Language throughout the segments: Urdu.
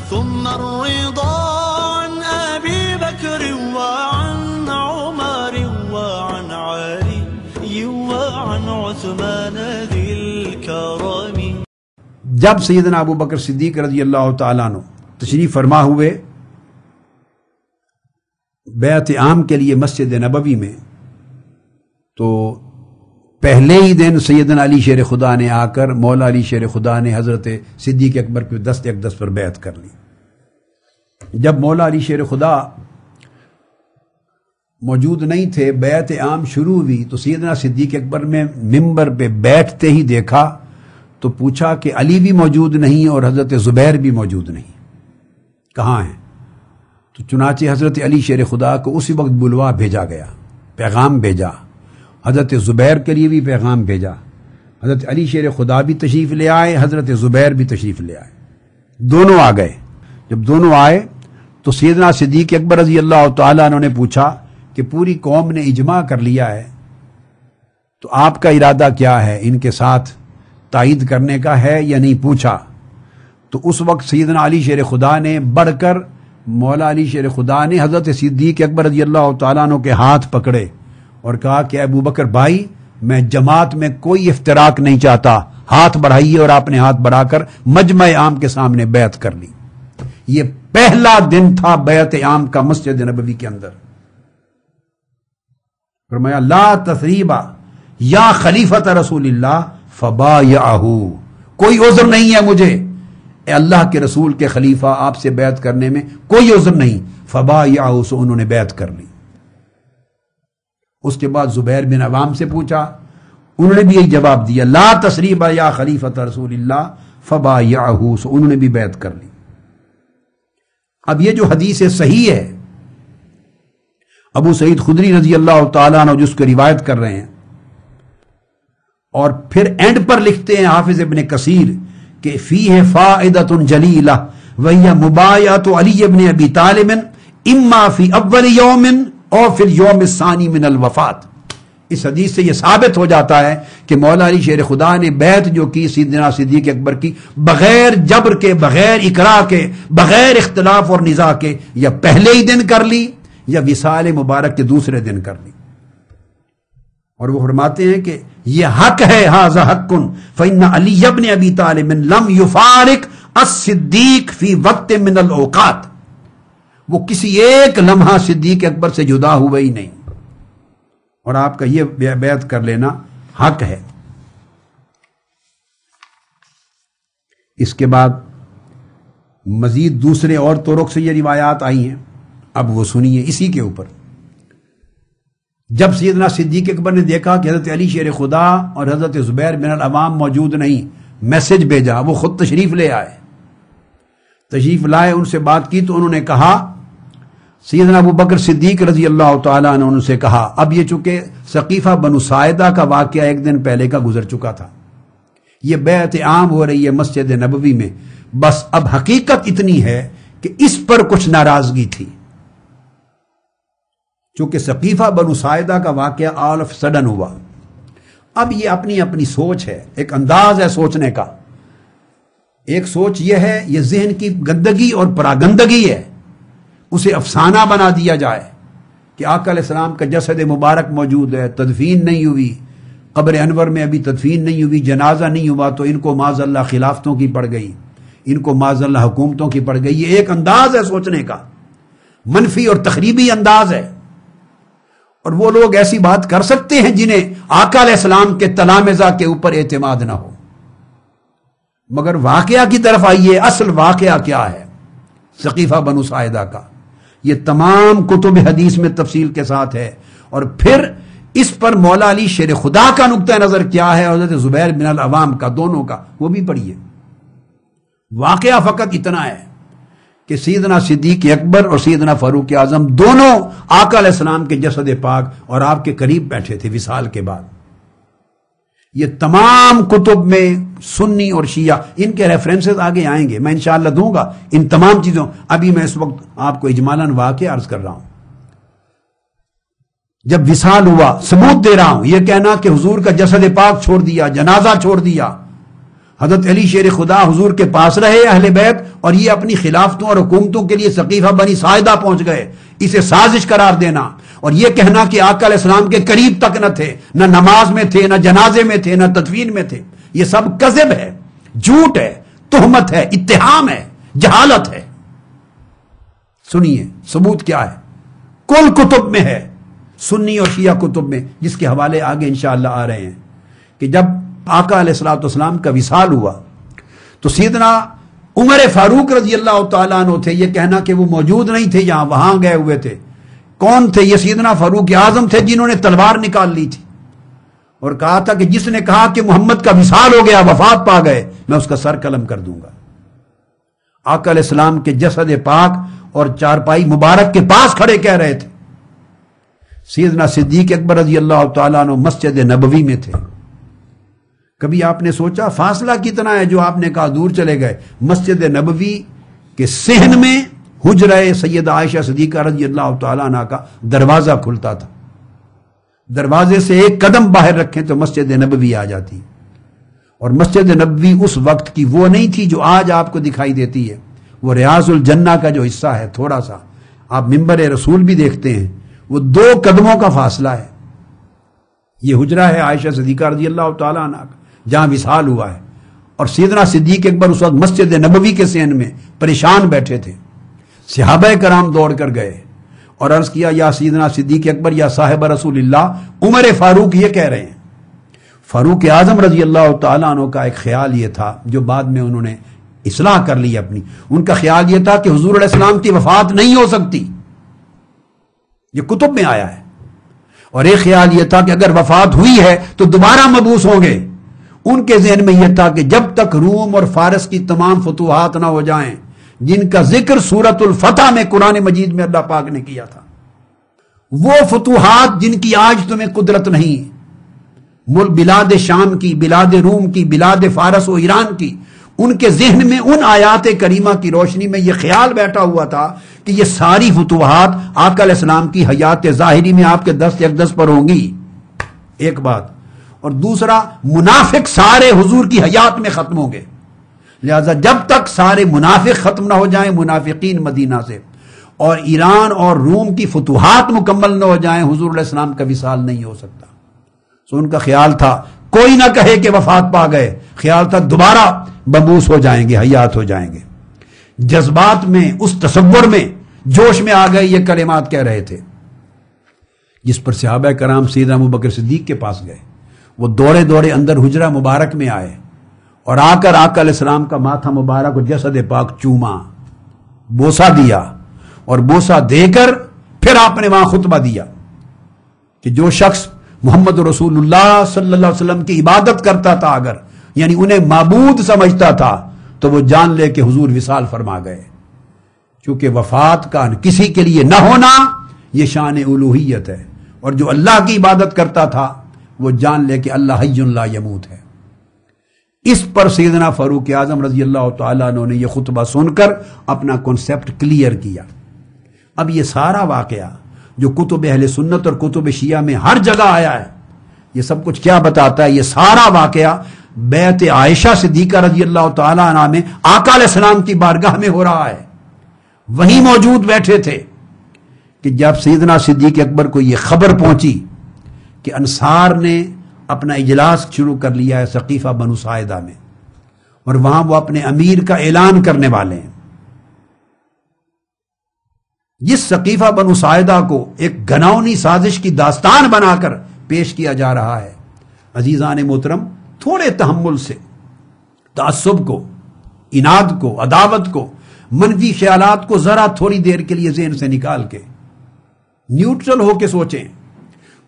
ثم الرضا عن أبي بكر وعن عمر وعن علي وعن عثمان ذي الكرم. جب سیدنا ابو بکر صدیق رضی اللہ تعالیٰ عنہ تشریف فرما ہوئے بیعت عام کے لیے مسجد نبوی میں، تو پہلے ہی دن سیدنا علی شیر خدا نے آ کر مولا علی شیر خدا نے حضرت صدیق اکبر کے دست اقدس پر بیعت کر لی. جب مولا علی شیر خدا موجود نہیں تھے، بیعت عام شروع ہوئی، تو سیدنا صدیق اکبر میں ممبر پہ بیٹھتے ہی دیکھا تو پوچھا کہ علی بھی موجود نہیں اور حضرت زبیر بھی موجود نہیں، کہاں ہیں؟ تو چنانچہ حضرت علی شیر خدا کو اسی وقت بلوا بھیجا گیا، پیغام بھیجا. حضرت زبیر کے لیے بھی پیغام بھیجا. حضرت علی شیر خدا بھی تشریف لے آئے، حضرت زبیر بھی تشریف لے آئے، دونوں آ گئے. جب دونوں آئے تو سیدنا صدیق اکبر رضی اللہ تعالیٰ عنہ نے پوچھا کہ پوری قوم نے اجماع کر لیا ہے، تو آپ کا ارادہ کیا ہے؟ ان کے ساتھ تائید کرنے کا ہے یا نہیں؟ پوچھا. تو اس وقت سیدنا علی شیر خدا نے بڑھ کر مولا علی شیر خدا نے حضرت صدیق اکبر رضی اللہ تعالیٰ عنہ کے ہاتھ پکڑے اور کہا کہ ابو بکر بھائی، میں جماعت میں کوئی افتراق نہیں چاہتا، ہاتھ بڑھائیے. اور آپ نے ہاتھ بڑھا کر مجمع عام کے سامنے بیعت کر لی. یہ پہلا دن تھا بیعت عام کا مسجد نبوی کے اندر. فرمایا لا تثریب یا خلیفۃ رسول اللہ فبایعہ، کوئی عذر نہیں ہے مجھے، اے اللہ کے رسول کے خلیفہ آپ سے بیعت کرنے میں کوئی عذر نہیں. فبایعہ، سو انہوں نے بیعت کر لی. اس کے بعد زبیر بن عوام سے پوچھا، انہوں نے بھی یہی جواب دیا، لا تثریب یا خلیفۃ رسول اللہ فبایعہ، سو انہوں نے بھی بیعت کر لی. اب یہ جو حدیث صحیح ہے، ابو سعید خدری رضی اللہ تعالیٰ عنہ جس کو روایت کر رہے ہیں، اور پھر اینڈ پر لکھتے ہیں حافظ ابن کثیر کہ فیہ فائدۃ جلیلہ وہی مبایعۃ علی ابن ابی طالب اما فی اول یوم اور فی اليوم الثانی من الوفات. اس حدیث سے یہ ثابت ہو جاتا ہے کہ مولا علی شیر خدا نے بیعت جو کی سیدنا صدیق اکبر کی، بغیر جبر کے، بغیر اکراہ کے، بغیر اختلاف اور نزاع کے، یا پہلے ہی دن کر لی یا وصال مبارک کے دوسرے دن کر لی. اور وہ فرماتے ہیں کہ یہ حق ہے، ھذا حق فإن علی بن ابی طالب لم یفارق الصدیق فی وقت من الاوقات، وہ کسی ایک لمحہ صدیق اکبر سے جدا ہوئے ہی نہیں، اور آپ کا یہ بیعت کر لینا حق ہے. اس کے بعد مزید دوسرے اور طرق سے یہ روایات آئی ہیں، اب وہ سنیے اسی کے اوپر. جب سیدنا صدیق اکبر نے دیکھا کہ حضرت علی شیر خدا اور حضرت زبیر بن العوام موجود نہیں، میسج بھیجا، وہ خود تشریف لے آئے. تشریف لائے، ان سے بات کی تو انہوں نے کہا، سیدنا ابو بکر صدیق رضی اللہ تعالیٰ عنہ ان سے کہا، اب یہ چونکہ ثقیفہ بنو ساعدہ کا واقعہ ایک دن پہلے کا گزر چکا تھا، یہ بیعت عام ہو رہی ہے مسجد نبوی میں، بس اب حقیقت اتنی ہے کہ اس پر کچھ ناراضگی تھی، چونکہ ثقیفہ بنو ساعدہ کا واقعہ آل آف سڈن ہوا. اب یہ اپنی اپنی سوچ ہے، ایک انداز ہے سوچنے کا. ایک سوچ یہ ہے، یہ ذہن کی گندگی اور پراگندگی ہے، اسے افسانہ بنا دیا جائے کہ آقا علیہ السلام کا جسد مبارک موجود ہے، تدفین نہیں ہوئی، قبر انور میں ابھی تدفین نہیں ہوئی، جنازہ نہیں ہوا، تو ان کو معاذ اللہ خلافتوں کی پڑ گئی، ان کو معاذ اللہ حکومتوں کی پڑ گئی. یہ ایک انداز ہے سوچنے کا، منفی اور تخریبی انداز ہے. اور وہ لوگ ایسی بات کر سکتے ہیں جنہیں آقا علیہ السلام کے تلامذہ کے اوپر اعتماد نہ ہو. مگر واقعہ کی طرف آئیے، اصل واقعہ کیا ہے ثقیفہ بنو ساعدہ کا، یہ تمام کتب حدیث میں تفصیل کے ساتھ ہے. اور پھر اس پر مولا علی شیر خدا کا نقطہ نظر کیا ہے، حضرت زبیر بن العوام کا، دونوں کا، وہ بھی پڑھیے. واقعہ فقط اتنا ہے کہ سیدنا صدیق اکبر اور سیدنا فاروق اعظم دونوں آقا علیہ السلام کے جسد پاک اور آپ کے قریب بیٹھے تھے وصال کے بعد. یہ تمام کتب میں سنی اور شیعہ ان کے ریفرنسز آگے آئیں گے، میں انشاءاللہ دوں گا ان تمام چیزوں. ابھی میں اس وقت آپ کو اجمالاً واقعہ عرض کر رہا ہوں. جب وصال ہوا، ثبوت دے رہا ہوں، یہ کہنا کہ حضور کا جسد پاک چھوڑ دیا، جنازہ چھوڑ دیا، حضرت علی شیر خدا حضور کے پاس رہے اہل بیت، اور یہ اپنی خلافتوں اور حکومتوں کے لیے سقیفہ بنی ساعدہ پہنچ گئے. اسے سازش قرار دینا اور یہ کہنا کہ آقا علیہ السلام کے قریب تک نہ تھے، نہ نماز میں تھے، نہ جنازے میں تھے، نہ تدفین میں تھے، یہ سب کذب ہے، جھوٹ ہے، تہمت ہے، اتہام ہے، جہالت ہے. سنیے ثبوت کیا ہے. کل کتب میں ہے، سنی اور شیعہ کتب میں، جس کے حوالے آگے انشاءاللہ آ رہے ہیں، کہ جب آقا علیہ السلام کا وصال ہوا تو سیدنا عمر فاروق رضی اللہ تعالیٰ عنہ تھے. یہ کہنا کہ وہ موجود نہیں تھے یہاں، وہاں گئے ہوئے تھے. کون تھے؟ یہ سیدنا فاروق اعظم تھے، جنہوں نے تلوار نکال لی تھی اور کہا تھا کہ جس نے کہا کہ محمد کا وصال ہو گیا، وفات پا گئے، میں اس کا سر قلم کر دوں گا. آقا علیہ السلام کے جسد پاک اور چارپائی مبارک کے پاس کھڑے کہہ رہے تھے. سیدنا صدیق اکبر رضی اللہ تعالیٰ عنہ مسجد نبوی میں تھے. کبھی آپ نے سوچا فاصلہ کتنا ہے جو آپ نے کہا دور چلے گئے؟ مسجد نبوی کے صحن میں حجرہ سیدہ عائشہ صدیقہ رضی اللہ تعالیٰ عنہ کا دروازہ کھلتا تھا. دروازے سے ایک قدم باہر رکھیں تو مسجد نبوی آ جاتی. اور مسجد نبوی اس وقت کی وہ نہیں تھی جو آج آپ کو دکھائی دیتی ہے. وہ ریاض الجنہ کا جو حصہ ہے، تھوڑا سا آپ منبر رسول بھی دیکھتے ہیں، وہ 2 قدموں کا فاصلہ ہے. یہ حجرہ ہے عائشہ صدیقہ رضی اللہ تعالیٰ عنہ کا، جہاں وصال ہوا ہے. اور سیدنا صدیق اکبر اس وقت مسجد نبوی کے صحن میں پریشان بیٹھے تھے. صحابہ کرام دوڑ کر گئے اور عرض کیا، یا سیدنا صدیق اکبر، یا صاحب رسول اللہ، عمر فاروق یہ کہہ رہے ہیں. فاروق اعظم رضی اللہ تعالیٰ عنہ کا ایک خیال یہ تھا، جو بعد میں انہوں نے اصلاح کر لی اپنی. ان کا خیال یہ تھا کہ حضور علیہ السلام کی وفات نہیں ہو سکتی، یہ کتب میں آیا ہے. اور ایک خیال یہ تھا کہ اگر وفات ہوئی ہے تو دوبارہ مبعوث ہوں گے. ان کے ذہن میں یہ تھا کہ جب تک روم اور فارس کی تمام فتوحات نہ ہو جائیں، جن کا ذکر سورۃ الفتح میں قرآن مجید میں اللہ پاک نے کیا تھا، وہ فتوحات جن کی آج تمہیں قدرت نہیں، بلاد شام کی، بلاد روم کی، بلاد فارس و ایران کی، ان کے ذہن میں ان آیات کریمہ کی روشنی میں یہ خیال بیٹھا ہوا تھا کہ یہ ساری فتوحات آقا علیہ السلام کی حیات ظاہری میں آپ کے دست اقدس پر ہوں گی. ایک بات. اور دوسرا، منافق سارے حضور کی حیات میں ختم ہوں گے. لہذا جب تک سارے منافق ختم نہ ہو جائیں، منافقین مدینہ سے، اور ایران اور روم کی فتوحات مکمل نہ ہو جائیں، حضور علیہ السلام کا وصال نہیں ہو سکتا. سو ان کا خیال تھا کوئی نہ کہے کہ وفات پا گئے، خیال تھا دوبارہ مبعوث ہو جائیں گے، حیات ہو جائیں گے. جذبات میں، اس تصور میں، جوش میں آ گئے یہ کلمات کہہ رہے تھے، جس پر صحابہ کرام سیدنا ابوبکر صدیق کے پاس گئے. وہ دوڑے دوڑے اندر حجرہ مبارک میں آئے اور آ کر آقا علیہ السلام کا ماتھا مبارک اور جسد پاک چوما، بوسہ دیا، اور بوسہ دے کر پھر آپ نے وہاں خطبہ دیا کہ جو شخص محمد رسول اللہ صلی اللہ علیہ وسلم کی عبادت کرتا تھا، اگر یعنی انہیں معبود سمجھتا تھا، تو وہ جان لے کہ حضور وصال فرما گئے. چونکہ وفات کا کسی کے لیے نہ ہونا یہ شان الوہیت ہے، اور جو اللہ کی عبادت کرتا تھا وہ جان لے کہ اللہ حی لا یموت ہے. اس پر سیدنا فاروق اعظم رضی اللہ تعالیٰ عنہ نے یہ خطبہ سن کر اپنا کنسپٹ کلیئر کیا. اب یہ سارا واقعہ جو کتب اہل سنت اور کتب شیعہ میں ہر جگہ آیا ہے، یہ سب کچھ کیا بتاتا ہے؟ یہ سارا واقعہ بیعت عائشہ صدیقہ رضی اللہ تعالیٰ عنہ میں آقا علیہ السلام کی بارگاہ میں ہو رہا ہے. وہیں موجود بیٹھے تھے کہ جب سیدنا صدیق اکبر کو یہ خبر پہنچی کہ انصار نے اپنا اجلاس شروع کر لیا ہے سقیفہ بنو ساعدہ میں، اور وہاں وہ اپنے امیر کا اعلان کرنے والے ہیں. جس سقیفہ بنو ساعدہ کو ایک گھناؤنی سازش کی داستان بنا کر پیش کیا جا رہا ہے. عزیزان محترم، تھوڑے تحمل سے تعصب کو، اناد کو، عداوت کو، منفی خیالات کو ذرا تھوڑی دیر کے لیے ذہن سے نکال کے نیوٹرل ہو کے سوچیں.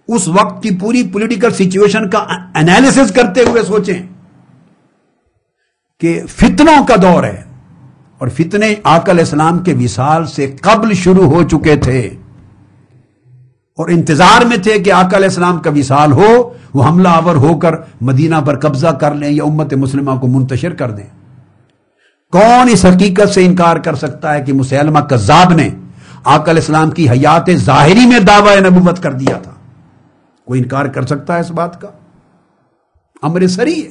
اس وقت کی پوری پولیٹیکل سچویشن کا انالیسس کرتے ہوئے سوچیں کہ فتنوں کا دور ہے، اور فتنے آقا علیہ السلام کے وصال سے قبل شروع ہو چکے تھے، اور انتظار میں تھے کہ آقا علیہ السلام کا وصال ہو، وہ حملہ آور ہو کر مدینہ پر قبضہ کر لیں یا امت مسلمہ کو منتشر کر دیں. کون اس حقیقت سے انکار کر سکتا ہے کہ مسیلمہ کذاب نے آقا علیہ السلام کی حیات ظاہری میں دعوی نبوت کر دیا تھا؟ کوئی انکار کر سکتا ہے اس بات کا؟ امر سری ہے.